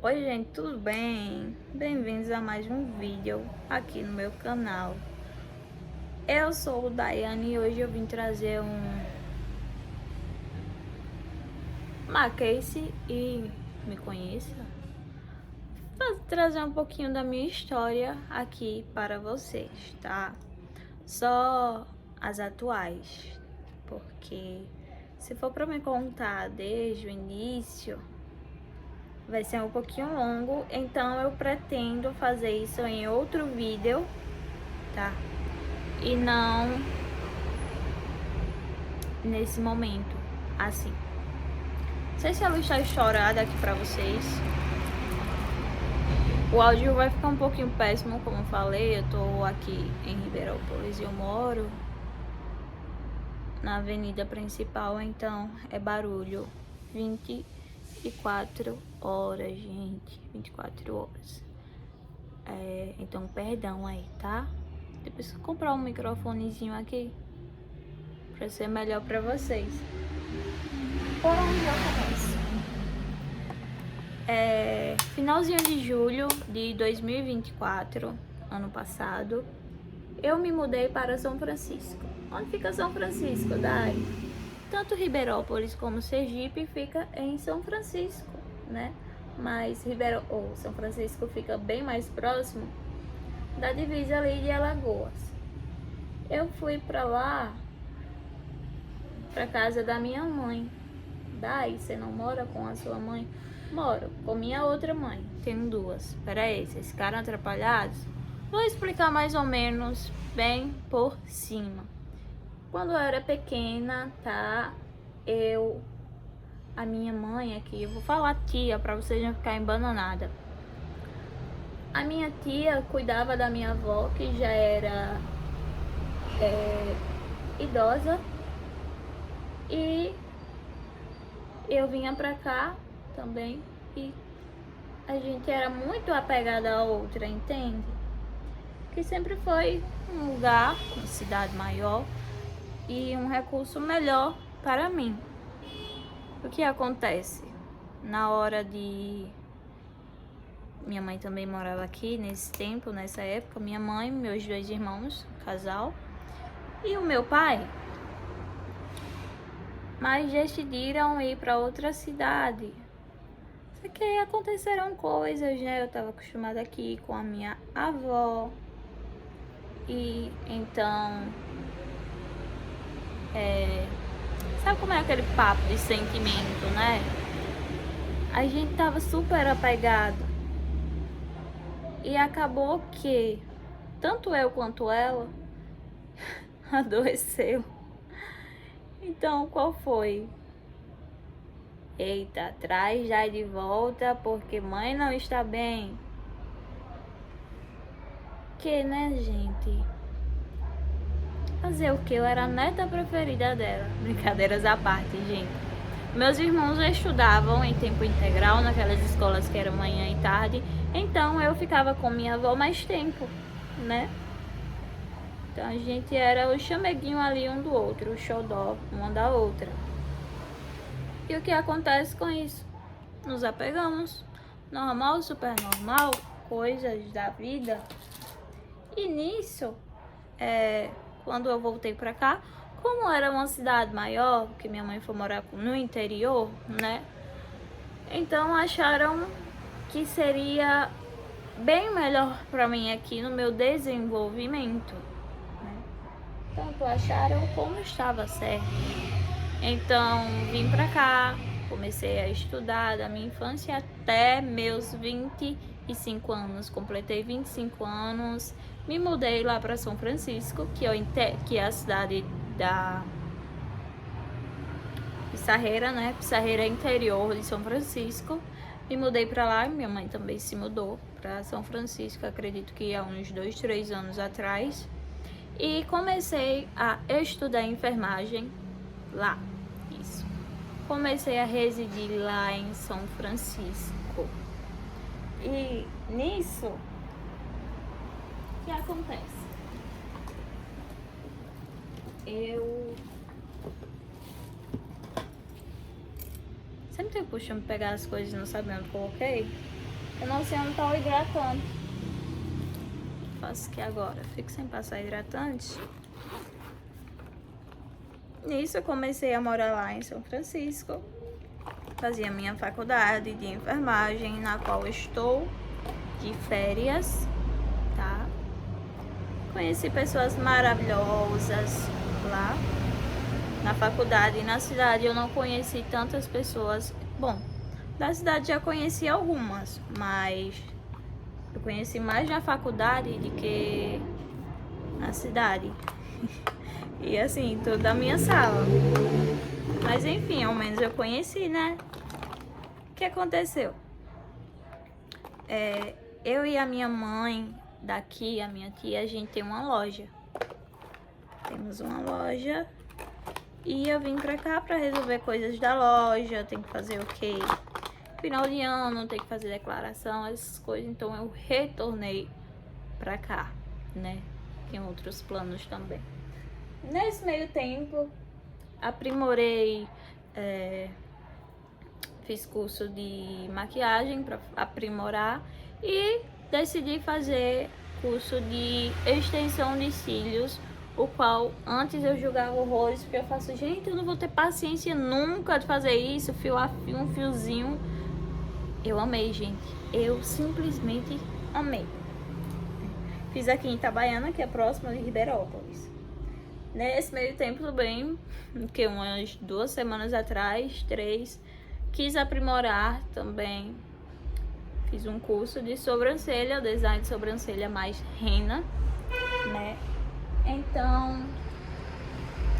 Oi gente, tudo bem? Bem-vindos a mais um vídeo aqui no meu canal. Eu sou o Daiane e hoje eu vim trazer uma case e me conheça. Vou trazer um pouquinho da minha história aqui para vocês, tá? Só as atuais, porque se for para me contar desde o início vai ser um pouquinho longo, então eu pretendo fazer isso em outro vídeo, tá? E não nesse momento, assim. Não sei se a luz está estourada aqui pra vocês. O áudio vai ficar um pouquinho péssimo, como eu falei. Eu tô aqui em Ribeirópolis e eu moro na avenida principal, então é barulho 24 horas, gente. 24 horas. Então, perdão aí, tá? Depois eu comprar um microfonezinho aqui pra ser melhor pra vocês. Por onde eu começo? Finalzinho de julho de 2024, ano passado, eu me mudei para São Francisco. Onde fica São Francisco, Dai? Tanto Ribeirópolis como Sergipe fica em São Francisco, né? Mas São Francisco fica bem mais próximo da divisa ali de Alagoas. Eu fui para lá, para casa da minha mãe. Dai, você não mora com a sua mãe? Moro com minha outra mãe. Tenho duas. Pera aí, vocês ficaram atrapalhados? Vou explicar mais ou menos bem por cima. Quando eu era pequena, tá? A minha mãe aqui, eu vou falar tia pra vocês não ficarem embanadas. A minha tia cuidava da minha avó, que já era idosa. E eu vinha pra cá também e a gente era muito apegada a outra, entende? Que sempre foi um lugar, uma cidade maior e um recurso melhor para mim. O que acontece? Na hora de... Minha mãe também morava aqui nesse tempo, nessa época. Minha mãe, meus dois irmãos, casal, e o meu pai. Mas decidiram ir para outra cidade. Só que aí aconteceram coisas, né? Eu tava acostumada aqui com a minha avó. E então... sabe como é aquele papo de sentimento, né? A gente tava super apegado. E acabou que tanto eu quanto ela adoeceu. Então, qual foi? Eita, traz já de volta porque mãe não está bem. Que, né, gente? Fazer o que? Eu era a neta preferida dela. Brincadeiras à parte, gente. Meus irmãos estudavam em tempo integral naquelas escolas que eram manhã e tarde. Então eu ficava com minha avó mais tempo, né? Então a gente era o chameguinho ali um do outro, o xodó uma da outra. E o que acontece com isso? Nos apegamos. Normal, super normal, coisas da vida. E nisso, quando eu voltei pra cá, como era uma cidade maior, que minha mãe foi morar no interior, né? Então acharam que seria bem melhor pra mim aqui no meu desenvolvimento, né? Tanto acharam como estava certo. Então vim pra cá, comecei a estudar da minha infância até meus 25 anos. Completei 25 anos, me mudei lá para São Francisco, que é a cidade da Pissarreira, né? Pissarreira é interior de São Francisco. Me mudei para lá, minha mãe também se mudou para São Francisco, acredito que há uns 2, 3 anos atrás. E comecei a estudar enfermagem lá. Isso. Comecei a residir lá em São Francisco. E nisso, o que acontece? Eu sempre tenho o costume de pegar as coisas e não sabendo onde coloquei. Eu não sei onde tá o hidratante. Faço o que agora? Fico sem passar hidratante. Nisso eu comecei a morar lá em São Francisco. Fazia minha faculdade de enfermagem, na qual eu estou de férias, tá? Conheci pessoas maravilhosas lá na faculdade. E na cidade eu não conheci tantas pessoas. Bom, da cidade já conheci algumas, mas eu conheci mais na faculdade do que na cidade. E assim, tudo da minha sala. Mas enfim, ao menos eu conheci, né? O que aconteceu? Eu e a minha mãe daqui, a minha tia, a gente tem uma loja. Temos uma loja. E eu vim pra cá pra resolver coisas da loja. Tem que fazer o quê? Final de ano, tem que fazer declaração, essas coisas. Então eu retornei pra cá, né? Tem outros planos também. Nesse meio tempo, aprimorei, fiz curso de maquiagem para aprimorar e decidi fazer curso de extensão de cílios, o qual antes eu julgava horrores, porque eu faço, gente, eu não vou ter paciência nunca de fazer isso, fio a fio, um fiozinho. Eu amei, gente, eu simplesmente amei. Fiz aqui em Itabaiana, que é próximo de Ribeirópolis. Nesse meio tempo também, que umas 2 semanas atrás, 3, quis aprimorar também. Fiz um curso de sobrancelha, design de sobrancelha mais rena, né? Então,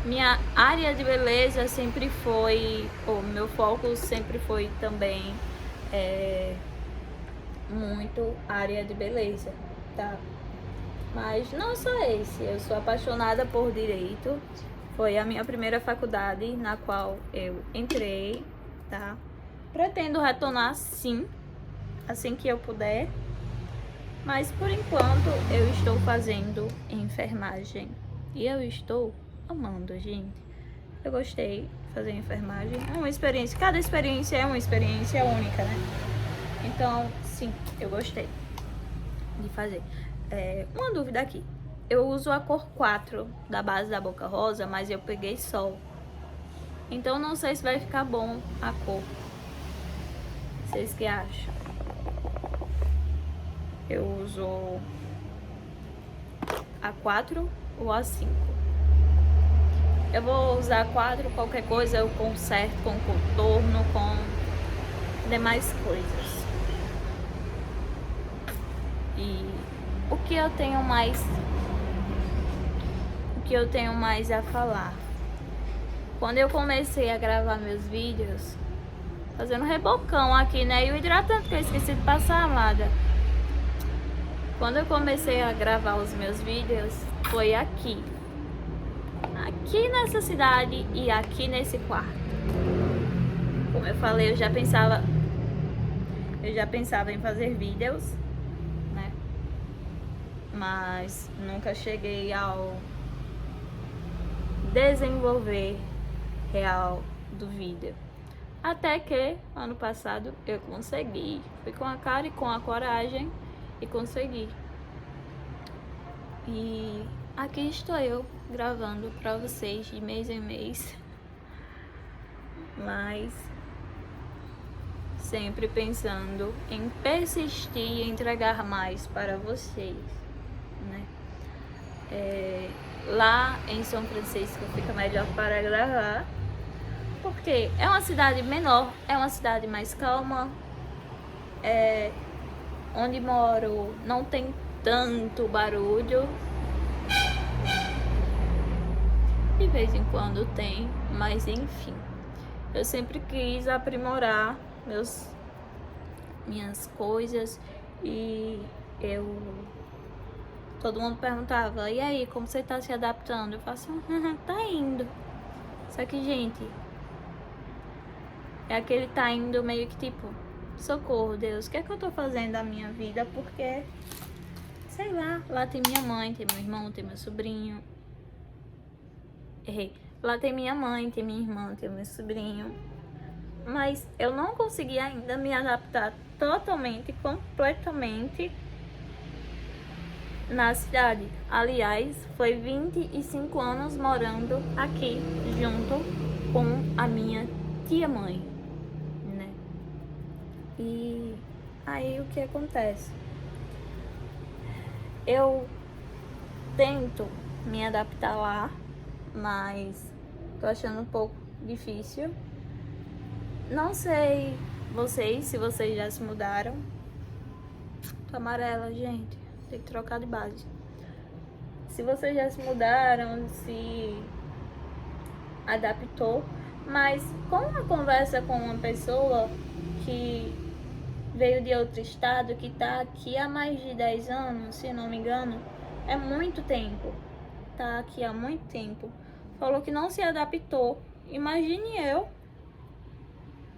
minha área de beleza sempre foi, o meu foco sempre foi também muito área de beleza, tá? Mas não só esse, eu sou apaixonada por direito. Foi a minha primeira faculdade na qual eu entrei, tá? Pretendo retornar sim, assim que eu puder. Mas por enquanto eu estou fazendo enfermagem. E eu estou amando, gente. Eu gostei de fazer enfermagem. É uma experiência, cada experiência é uma experiência única, né? Então, sim, eu gostei de fazer. Uma dúvida aqui. Eu uso a cor 4 da base da Boca Rosa, mas eu peguei sol. Então não sei se vai ficar bom a cor. Vocês que acham? Eu uso a 4 ou a 5? Eu vou usar a 4, qualquer coisa eu conserto com contorno, com demais coisas. E o que eu tenho mais a falar? Quando eu comecei a gravar meus vídeos, fazendo rebocão aqui, né? E o hidratante que eu esqueci de passar, amada. Quando eu comecei a gravar os meus vídeos, foi aqui. Aqui nessa cidade e aqui nesse quarto. Como eu falei, eu já pensava em fazer vídeos, né? Mas nunca cheguei ao desenvolver real do vídeo. Até que ano passado eu consegui. Fui com a cara e com a coragem e consegui. E aqui estou eu gravando pra vocês de mês em mês. Mas sempre pensando em persistir e entregar mais para vocês, né? Lá em São Francisco fica melhor para gravar, porque é uma cidade menor, é uma cidade mais calma. Onde moro não tem tanto barulho. De vez em quando tem, mas enfim. Eu sempre quis aprimorar minhas coisas e todo mundo perguntava, e aí, como você tá se adaptando? Eu faço, tá indo. Só que, gente, é aquele tá indo meio que tipo, socorro, Deus, o que é que eu tô fazendo da minha vida? Porque, sei lá tem minha mãe, tem meu irmão, tem meu sobrinho. Errei. Lá tem minha mãe, tem minha irmã, tem meu sobrinho. mas eu não consegui ainda me adaptar totalmente, completamente na cidade. Aliás, foi 25 anos morando aqui junto com a minha tia-mãe, né? E aí o que acontece? Eu tento me adaptar lá, mas tô achando um pouco difícil. Não sei se vocês já se mudaram. Tô amarela, gente. Tem que trocar de base. Se vocês já se mudaram, se adaptou, mas com uma conversa com uma pessoa que veio de outro estado, que tá aqui há mais de 10 anos, se não me engano, é muito tempo. Tá aqui há muito tempo. Falou que não se adaptou. Imagine eu,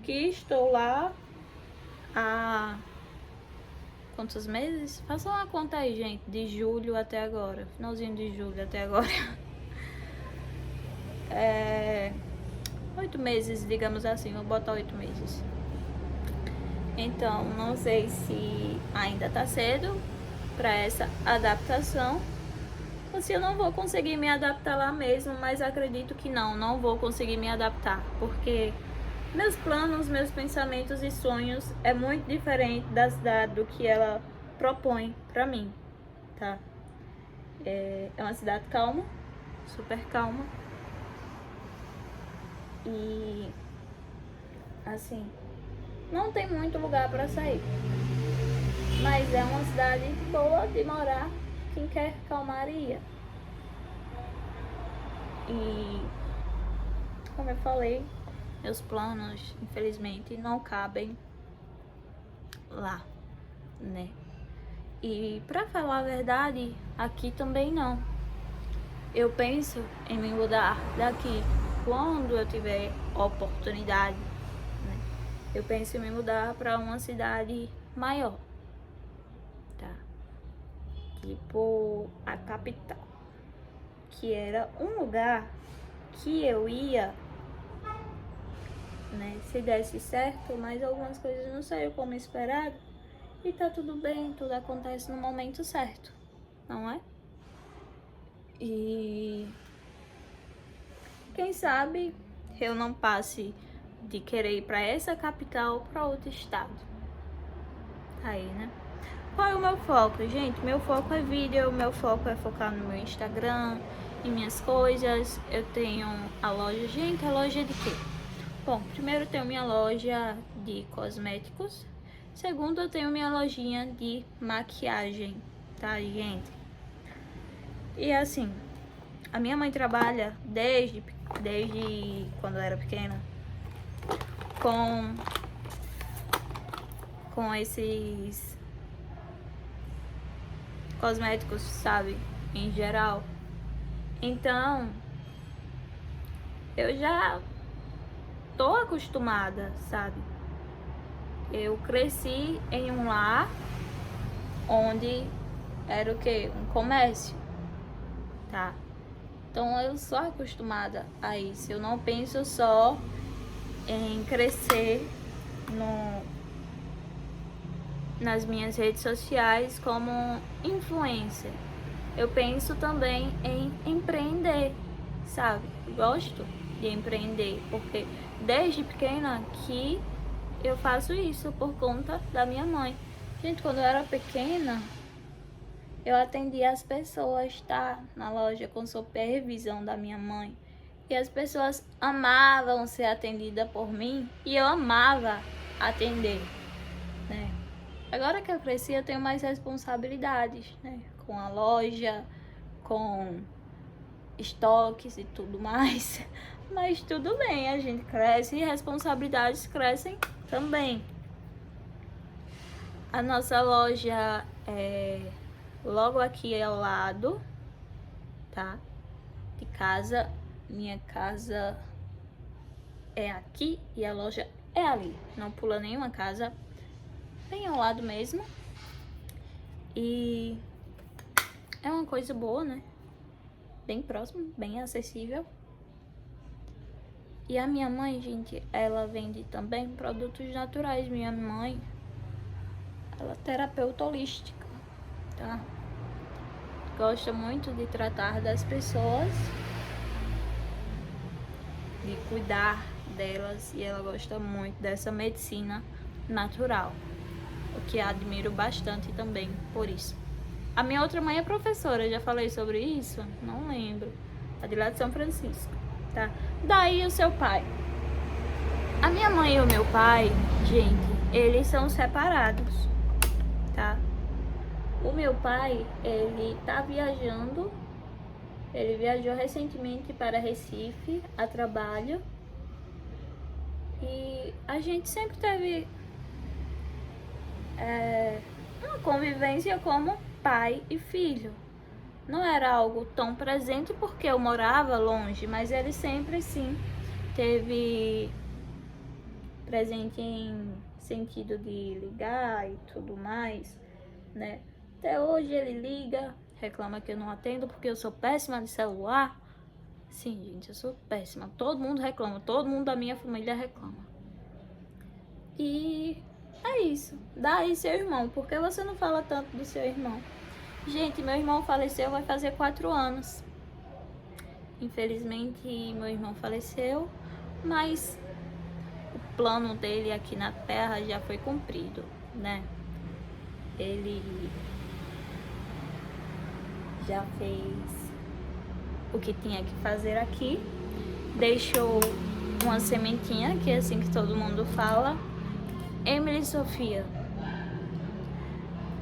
que estou lá há quantos meses? Faça uma conta aí, gente, de julho até agora, finalzinho de julho até agora. 8 meses, digamos assim, vou botar 8 meses. Então, não sei se ainda tá cedo para essa adaptação, ou se eu não vou conseguir me adaptar lá mesmo, mas acredito que não vou conseguir me adaptar, porque meus planos, meus pensamentos e sonhos é muito diferente da cidade, do que ela propõe pra mim, tá? É uma cidade calma, super calma. E, assim, não tem muito lugar pra sair. Mas é uma cidade boa de morar, quem quer calmaria. E, como eu falei, meus planos, infelizmente, não cabem lá, né? E pra falar a verdade, aqui também não. Eu penso em me mudar daqui quando eu tiver oportunidade, né? Eu penso em me mudar para uma cidade maior, tá? Tipo a capital, que era um lugar que eu ia, né? Se desse certo, mas algumas coisas não saíram como esperado. E tá tudo bem, tudo acontece no momento certo, não é? E quem sabe eu não passe de querer ir para essa capital para outro estado. Aí, né? Qual é o meu foco, gente? Meu foco é vídeo, meu foco é focar no meu Instagram, em minhas coisas. Eu tenho a loja. Gente, a loja de quê? Bom, primeiro eu tenho minha loja de cosméticos. Segundo, eu tenho minha lojinha de maquiagem, tá, gente? E assim, a minha mãe trabalha desde quando eu era pequena com esses cosméticos, sabe, em geral. Então, eu já tô acostumada, sabe? Eu cresci em um lar onde era o quê? Um comércio, tá? Então eu sou acostumada a isso. Eu não penso só em crescer nas minhas redes sociais como influencer. Eu penso também em empreender, sabe? Gosto de empreender, porque desde pequena que eu faço isso por conta da minha mãe. Gente, quando eu era pequena, eu atendia as pessoas, tá? Na loja com supervisão da minha mãe. E as pessoas amavam ser atendidas por mim e eu amava atender, né? Agora que eu cresci, eu tenho mais responsabilidades, né? Com a loja, com estoques e tudo mais. Mas tudo bem, a gente cresce e responsabilidades crescem também. A nossa loja é logo aqui ao lado, tá? De casa. Minha casa é aqui e a loja é ali. Não pula nenhuma casa, bem ao lado mesmo. E é uma coisa boa, né? Bem próximo, bem acessível. E a minha mãe, gente, ela vende também produtos naturais. Minha mãe, ela é terapeuta holística, tá? Gosta muito de tratar das pessoas, de cuidar delas, e ela gosta muito dessa medicina natural, o que admiro bastante também por isso. A minha outra mãe é professora, já falei sobre isso? Não lembro. A de lá de São Francisco, tá? Daí o seu pai. A minha mãe e o meu pai, gente, eles são separados, tá? O meu pai, ele tá viajando, ele viajou recentemente para Recife a trabalho. E a gente sempre teve uma convivência como pai e filho. Não era algo tão presente porque eu morava longe, mas ele sempre sim teve presente em sentido de ligar e tudo mais, né? Até hoje ele liga, reclama que eu não atendo porque eu sou péssima de celular. Sim, gente, eu sou péssima. Todo mundo reclama, todo mundo da minha família reclama. E é isso. Daí seu irmão, por que você não fala tanto do seu irmão? Gente, meu irmão faleceu, vai fazer 4 anos. Infelizmente, meu irmão faleceu, mas o plano dele aqui na Terra já foi cumprido, né? Ele já fez o que tinha que fazer aqui, deixou uma sementinha, que é assim que todo mundo fala. Emily Sofia,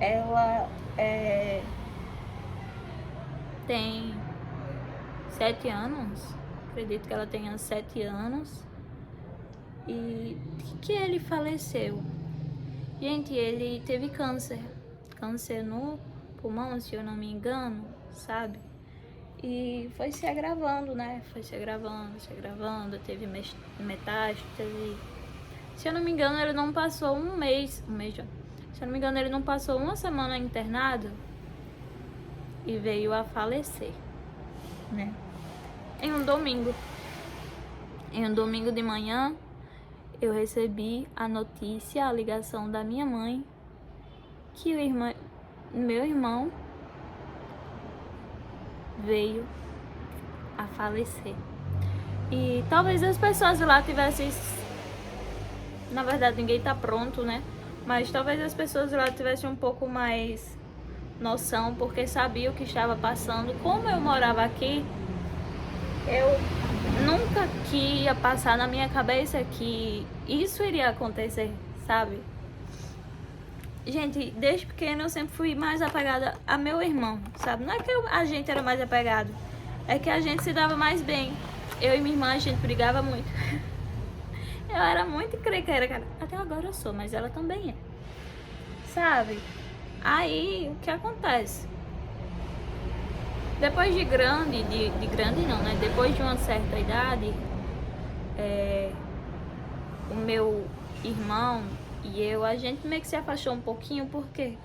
ela tem 7 anos, acredito que ela tenha 7 anos. E que ele faleceu? Gente, ele teve câncer no pulmão, se eu não me engano, sabe? E foi se agravando, né? Foi se agravando, teve metástase. Se eu não me engano, ele não passou um mês já. Se eu não me engano, ele não passou uma semana internado e veio a falecer, né? Em um domingo de manhã, eu recebi a notícia, a ligação da minha mãe, que meu irmão veio a falecer. E talvez as pessoas lá tivessem, na verdade ninguém tá pronto, né? Mas talvez as pessoas lá tivessem um pouco mais noção, porque sabia o que estava passando. Como eu morava aqui, eu nunca que ia passar na minha cabeça que isso iria acontecer, sabe? Gente, desde pequena eu sempre fui mais apegada a meu irmão, sabe? Não é que a gente era mais apegado, é que a gente se dava mais bem. Eu e minha irmã, a gente brigava muito. Eu era muito encrenqueira, cara. Até agora eu sou, mas ela também é, sabe? Aí, o que acontece? Depois de grande, de grande não, né? Depois de uma certa idade, o meu irmão e eu, a gente meio que se afastou um pouquinho, porque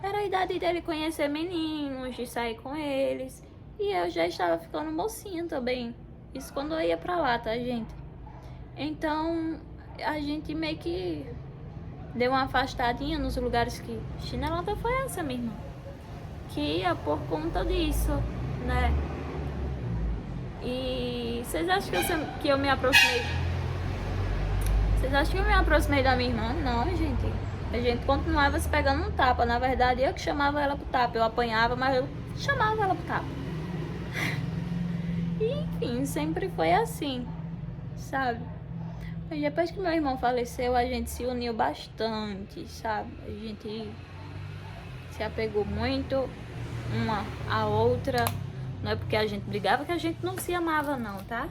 era a idade dele conhecer meninos, de sair com eles. E eu já estava ficando mocinha também. Isso quando eu ia pra lá, tá, gente? Então, a gente meio que deu uma afastadinha nos lugares que... Chinelada foi essa, minha irmã, que ia por conta disso, né? E vocês acham que eu me aproximei? Vocês acham que eu me aproximei da minha irmã? Não, gente. A gente continuava se pegando no tapa. Na verdade, eu que chamava ela pro tapa. Eu apanhava, mas eu chamava ela pro tapa. E, enfim, sempre foi assim, sabe? Mas depois que meu irmão faleceu, a gente se uniu bastante, sabe? A gente se apegou muito uma à outra. Não é porque a gente brigava que a gente não se amava, não, tá?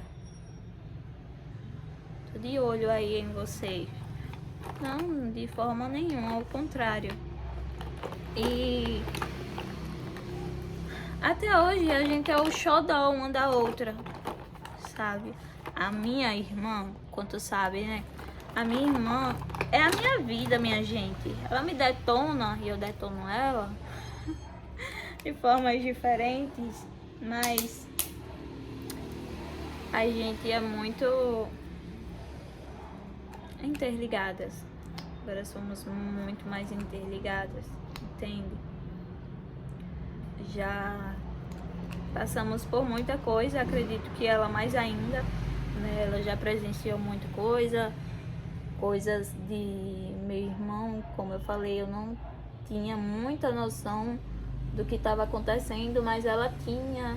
Tô de olho aí em vocês. Não, de forma nenhuma, ao contrário. E até hoje a gente é o xodó uma da outra, sabe? A minha irmã, quanto sabe, né? A minha irmã é a minha vida, minha gente. Ela me detona e eu detono ela de formas diferentes, mas a gente é muito interligadas. Agora somos muito mais interligadas, entende? Já passamos por muita coisa, acredito que ela mais ainda, né? Ela já presenciou muita coisa, coisas de meu irmão, como eu falei, eu não tinha muita noção do que estava acontecendo, mas ela tinha,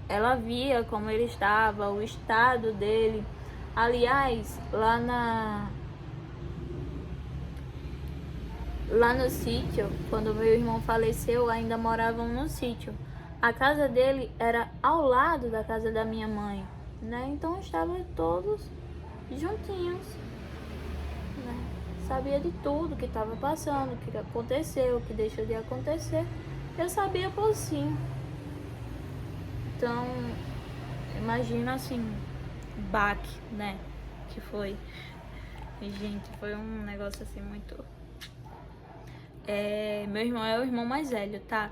ela via como ele estava, o estado dele. Aliás, lá no sítio, quando meu irmão faleceu, ainda moravam no sítio. A casa dele era ao lado da casa da minha mãe, né? Então estavam todos juntinhos, né? Sabia de tudo que estava passando, o que aconteceu, o que deixou de acontecer. Eu sabia por sim. Então, imagina assim, baque, né? Que foi. E, gente, foi um negócio assim muito... meu irmão é o irmão mais velho, tá?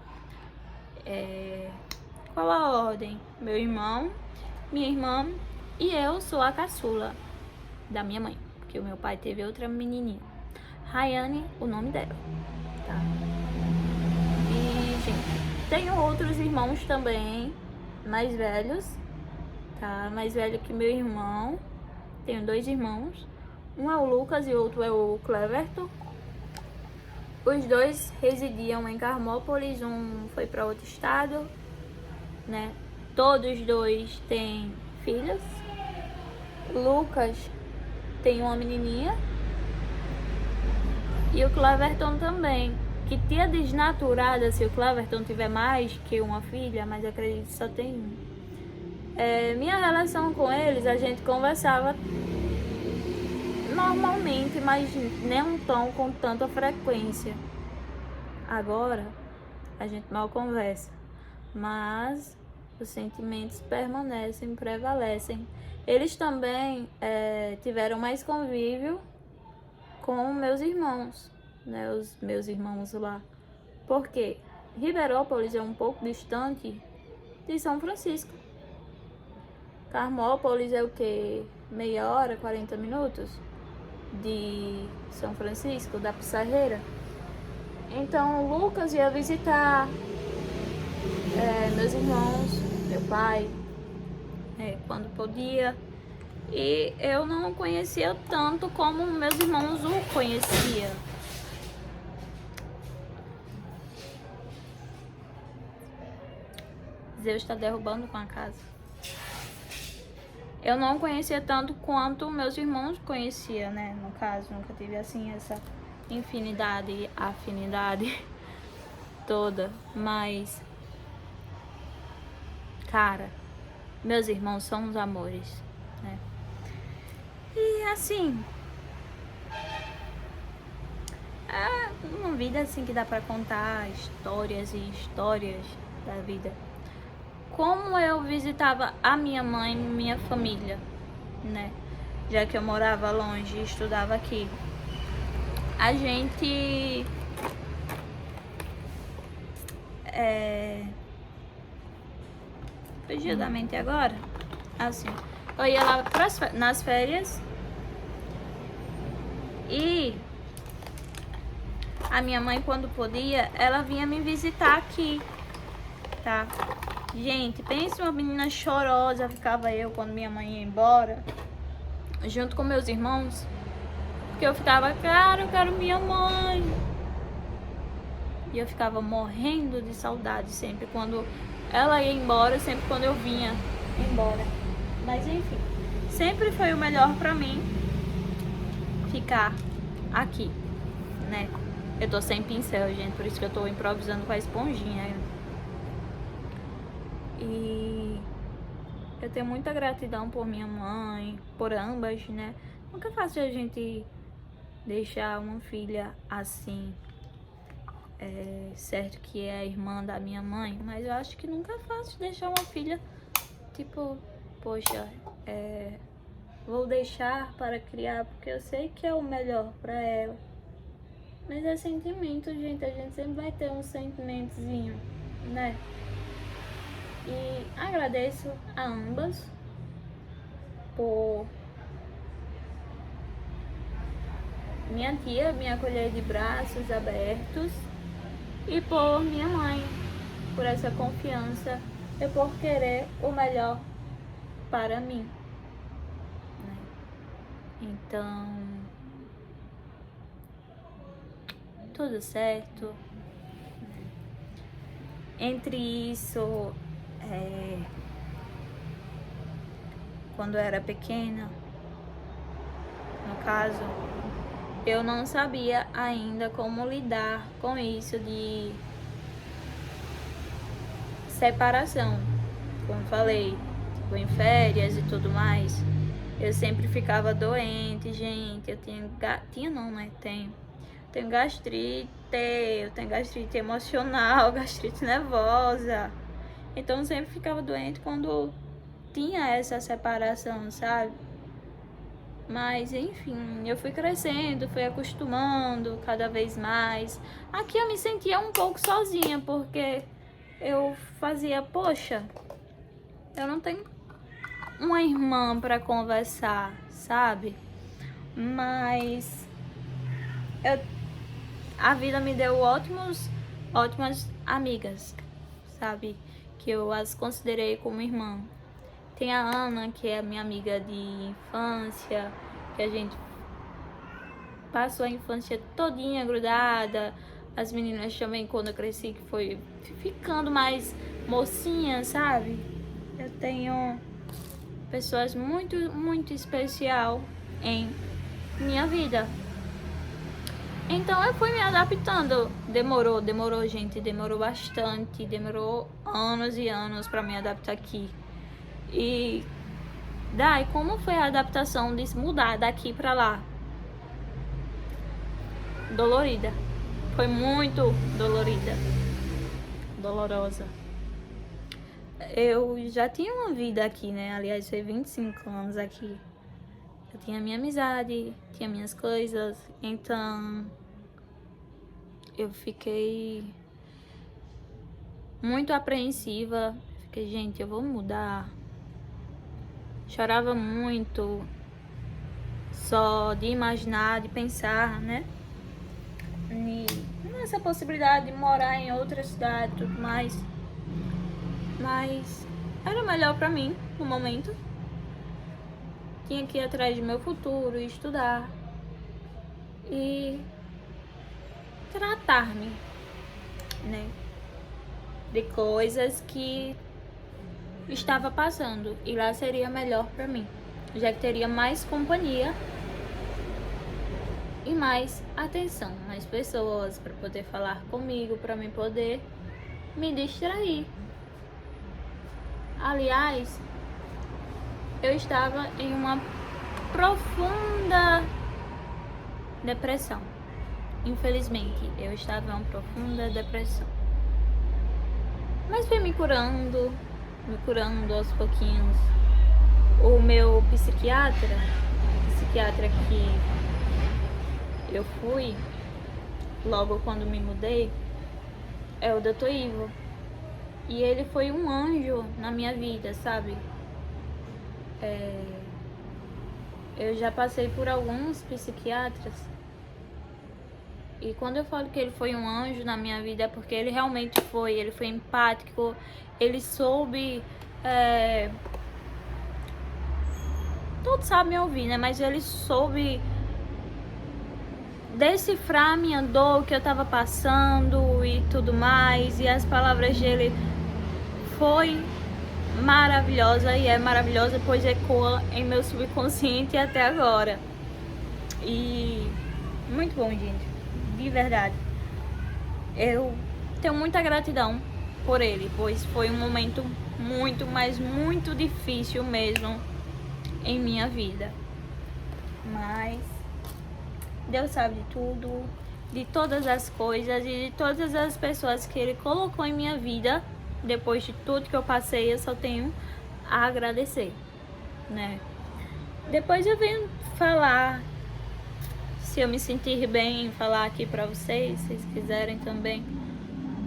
Qual a ordem? Meu irmão, minha irmã e eu sou a caçula da minha mãe, porque o meu pai teve outra menininha, Rayane, o nome dela, tá? E, gente, tenho outros irmãos também, mais velhos, tá? Mais velho que meu irmão. Tenho 2 irmãos, um é o Lucas e o outro é o Cleverton. Os 2 residiam em Carmópolis, um foi para outro estado, né? Todos 2 têm filhos. Lucas tem uma menininha e o Cleverton também. Que tia desnaturada se o Cleverton tiver mais que uma filha, mas acredito que só tem um. Minha relação com eles, a gente conversava normalmente, mas nem tão com tanta frequência. Agora a gente mal conversa, mas os sentimentos permanecem, prevalecem. Eles também tiveram mais convívio com meus irmãos, né? Os meus irmãos lá. Porque Ribeirópolis é um pouco distante de São Francisco. Carmópolis é o quê? Meia hora, 40 minutos de São Francisco, da Pissarreira. Então o Lucas ia visitar meus irmãos, meu pai, quando podia. E eu não o conhecia tanto como meus irmãos o conheciam. Zeus está derrubando com a casa. Eu não conhecia tanto quanto meus irmãos conheciam, né? No caso, nunca tive assim essa infinidade, afinidade toda. Mas, cara, meus irmãos são uns amores, né? E assim, é uma vida assim que dá pra contar histórias e histórias da vida. Como eu visitava a minha mãe e minha família, né? Já que eu morava longe e estudava aqui. A gente fugiu da mente agora? Assim, eu ia lá nas férias e a minha mãe, quando podia, ela vinha me visitar aqui, tá? Gente, pensa uma menina chorosa, ficava eu quando minha mãe ia embora, junto com meus irmãos, porque eu ficava, cara, eu quero minha mãe. E eu ficava morrendo de saudade sempre quando ela ia embora, sempre quando eu vinha embora. Mas enfim, sempre foi o melhor pra mim ficar aqui, né? Eu tô sem pincel, gente, por isso que eu tô improvisando com a esponjinha. E eu tenho muita gratidão por minha mãe, por ambas, né? Nunca é fácil a gente deixar uma filha assim, certo que é a irmã da minha mãe, mas eu acho que nunca é fácil deixar uma filha, tipo, poxa, vou deixar para criar porque eu sei que é o melhor para ela. Mas é sentimento, gente, a gente sempre vai ter um sentimentozinho, né? E agradeço a ambas por minha tia me acolher de braços abertos e por minha mãe, por essa confiança e por querer o melhor para mim, né? Então, tudo certo. Entre isso, quando eu era pequena, no caso, eu não sabia ainda como lidar com isso de separação. Como falei, tipo, em férias e tudo mais, eu sempre ficava doente, gente. Eu tinha não, né? Tenho gastrite, eu tenho gastrite emocional, gastrite nervosa. Então eu sempre ficava doente quando tinha essa separação, sabe? Mas enfim, eu fui crescendo, fui acostumando cada vez mais. Aqui eu me sentia um pouco sozinha, porque eu fazia, poxa, eu não tenho uma irmã para conversar, sabe? Mas a vida me deu ótimas amigas, sabe? Que eu as considerei como irmã. Tem a Ana, que é minha amiga de infância, que a gente passou a infância todinha grudada. As meninas também, quando eu cresci, que foi ficando mais mocinha, sabe? Eu tenho pessoas muito especial em minha vida. Então eu fui me adaptando. Demorou, gente, demorou bastante. Demorou anos e anos pra me adaptar aqui. E daí, como foi a adaptação de mudar daqui pra lá? Dolorida. Foi muito dolorida. Dolorosa. Eu já tinha uma vida aqui, né? Aliás, foi 25 anos aqui. Eu tinha minha amizade, tinha minhas coisas. Então, eu fiquei muito apreensiva. Fiquei, gente, eu vou mudar. Chorava muito, só de imaginar, de pensar, né? Nessa possibilidade de morar em outra cidade e tudo mais. Mas era melhor pra mim no momento. Tinha que ir atrás do meu futuro, estudar e tratar-me, né? De coisas que estava passando, e lá seria melhor pra mim, já que teria mais companhia e mais atenção, mais pessoas para poder falar comigo, para mim poder me distrair. Aliás, eu estava em uma profunda depressão. Infelizmente, eu estava em uma profunda depressão. Mas fui me curando aos pouquinhos. O meu psiquiatra que eu fui logo quando me mudei é o Dr. Ivo. E ele foi um anjo na minha vida, sabe? Eu já passei por alguns psiquiatras. E quando eu falo que ele foi um anjo na minha vida, é porque ele realmente foi. Ele foi empático, ele soube... Todos sabem me ouvir, né? Mas ele soube decifrar a minha dor, o que eu tava passando e tudo mais. E as palavras dele foi maravilhosa e é maravilhosa, pois ecoa em meu subconsciente até agora. E muito bom, gente. De verdade. Eu tenho muita gratidão por ele, pois foi um momento muito, mas muito difícil mesmo em minha vida. Mas Deus sabe de tudo, de todas as coisas e de todas as pessoas que ele colocou em minha vida. Depois de tudo que eu passei, eu só tenho a agradecer, né? Depois eu venho falar, se eu me sentir bem, falar aqui pra vocês, se vocês quiserem também,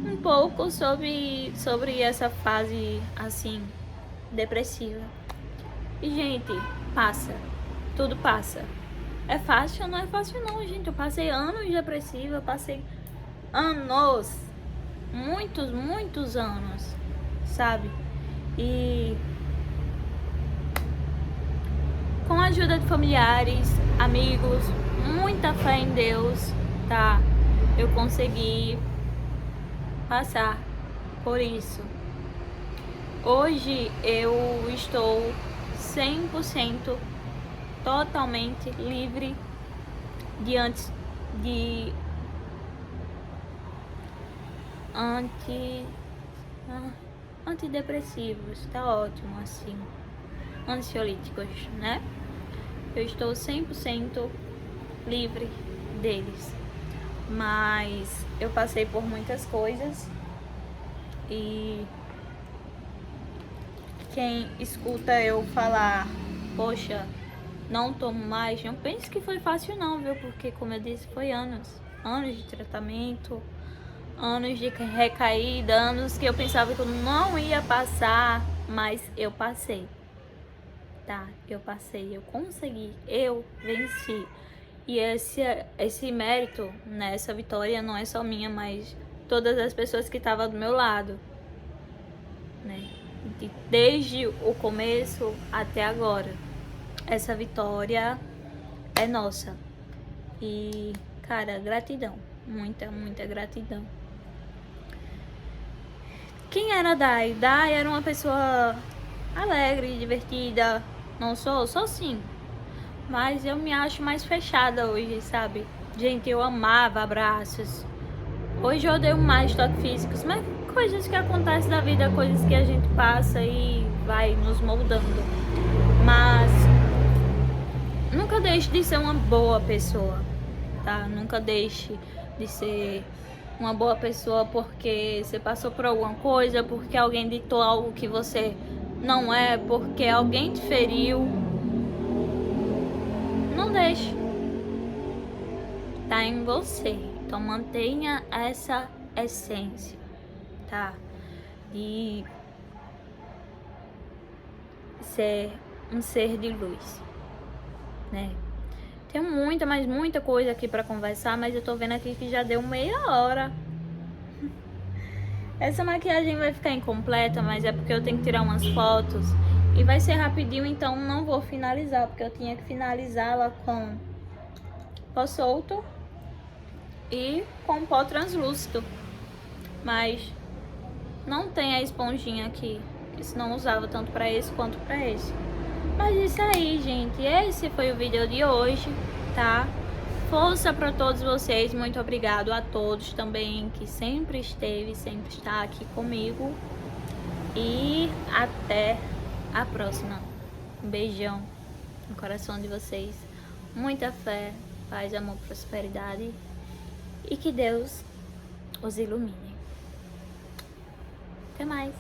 um pouco sobre essa fase, assim, depressiva. E, gente, passa. Tudo passa. É fácil? Não é fácil não, gente. Eu passei anos depressiva, eu passei anos, muitos anos, sabe? E com a ajuda de familiares, amigos, muita fé em Deus, tá? Eu consegui passar por isso. Hoje eu estou 100% totalmente livre de antidepressivos, tá ótimo assim, ansiolíticos, né? Eu estou 100% livre deles, mas eu passei por muitas coisas e quem escuta eu falar, poxa, não tomo mais, não pense que foi fácil não, viu? Porque, como eu disse, foi anos de tratamento, anos de recaída, anos que eu pensava que eu não ia passar, mas eu passei, tá? Eu passei, eu consegui, eu venci. E esse mérito, né, essa vitória não é só minha, mas todas as pessoas que estavam do meu lado, né? Desde o começo até agora. Essa vitória é nossa. E, cara, gratidão. Muita gratidão. Quem era a Dai? Dai era uma pessoa alegre, divertida. Não sou? Sou sim. Mas eu me acho mais fechada hoje, sabe? Gente, eu amava abraços. Hoje eu odeio mais toques físicos, mas coisas que acontecem da vida, coisas que a gente passa e vai nos moldando. Mas nunca deixe de ser uma boa pessoa, tá? Nunca deixe de ser uma boa pessoa porque você passou por alguma coisa, porque alguém ditou algo que você não é, porque alguém te feriu. Não deixe. Tá em você. Então mantenha essa essência, tá? E ser um ser de luz, né? Tem muita coisa aqui pra conversar, mas eu tô vendo aqui que já deu meia hora. Essa maquiagem vai ficar incompleta, mas é porque eu tenho que tirar umas fotos e vai ser rapidinho, então não vou finalizar, porque eu tinha que finalizá-la com pó solto e com pó translúcido, mas não tem a esponjinha aqui, que senão usava tanto pra esse quanto pra esse. Mas isso aí, gente, esse foi o vídeo de hoje, tá? Força pra todos vocês, muito obrigado a todos também que sempre está aqui comigo. E até a próxima. Um beijão no coração de vocês, muita fé, paz, amor, prosperidade e que Deus os ilumine. Até mais.